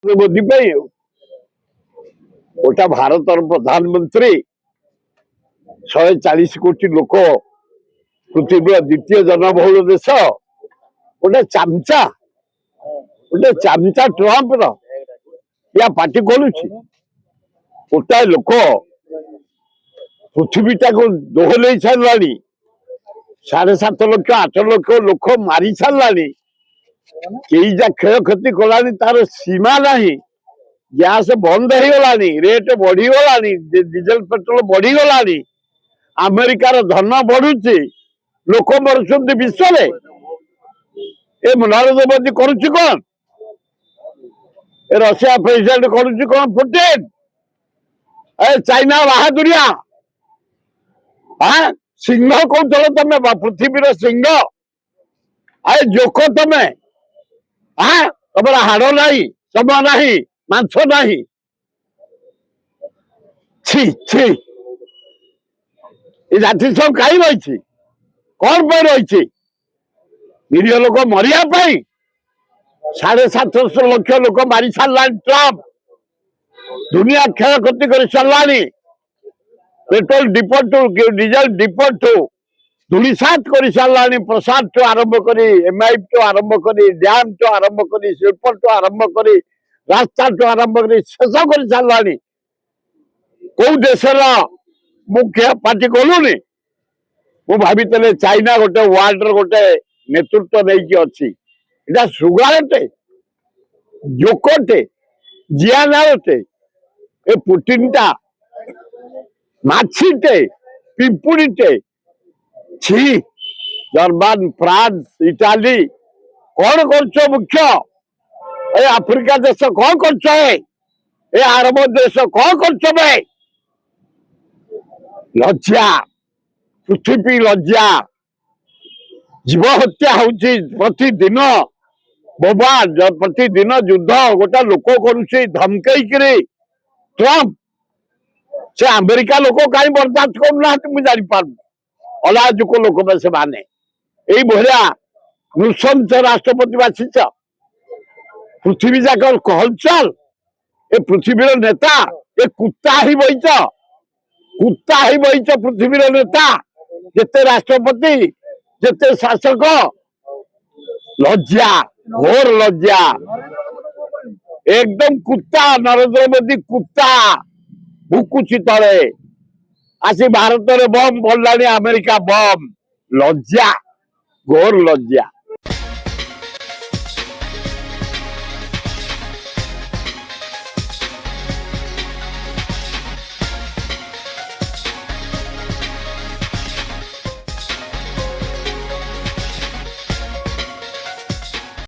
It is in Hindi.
मोदी गोटा भारत प्रधानमंत्री 140 कोटी लोक पृथ्वी द्वितीय जनबहुल देश गोटे चामचा ट्रम्प या पार्टी करुच्ची गोटाए लोक पृथ्वीटा को दोहल सारा 7.5 लाख 8 लाख लोक मारी सारा कई जा क्षय क्षति कला तार सीमा नहीं गैस बंद हो गलानी रेट बढ़ीगला डीजेल पेट्रोल बढ़ीगलानी अमेरिकार धन बढ़ुची लोक मरुंट विश्व ए नरेंद्र मोदी करुच्ची कौन रशिया प्रेसिडेंट करुच्ची कौन पुतिन ए चाइना बाहादुरिया हाँ सिंह कौन तुम पृथ्वी सिंह आए जोक तमें हाँ तुम हाड़ नहीं समय नहीं मांस नहीं छी छी ये जाति सब कहीं रही कौन पर रही निरीह लोक मरिया 7.5 लाख लोक मारी सारा ट्रम्प दुनिया क्षय क्षति कर सारा पेट्रोल डिपो टू डीजेल डिपो टू धूलिसात कर सारा प्रसाद टू आरंभ कर एमआईएफ टू आरंभ कर डैम टू आरंभ कर शिल्प टू आरंभ कर रास्ता टू आरंभ कर शेष कर सारा कौ देशर मुख्य पार्टी कलुनी मु भावी चाइना गोटे वर्ल्ड गोटे नेतृत्व नहीं अच्छी सुगारटे जोकटे जियानाटे ए पुटिनटा माछीटे पिंपुड़ीटे छी जर्मन फ्रांस इटाली कौन कर मुख्य ए आफ्रिका देश कौन कर अरब देश कौन कर लज्जा पृथ्वी लज्जा जीव हत्या होची प्रतिदिन बोबा प्रतिदिन युद्ध गोटा लोक करुचे धमकई ट्रम्प से अमेरिका लोक कहीं बर्दाश्त करना मुझे जापार अलाजुक लोक से माने यही भाया नृशंस राष्ट्रपति बाछीच पृथ्वी जाक हलचल ए पृथ्वीर नेता ए कुत्ता ही बहीच पृथ्वीर नेता जिते राष्ट्रपति जिते शासक लज्जा घोर लज्जा एकदम कुत्ता नरेंद्र मोदी कुत्ता भुकुची तले आसी भारत में बम बोलानी अमेरिका बम लज्जा घोर लज्जा।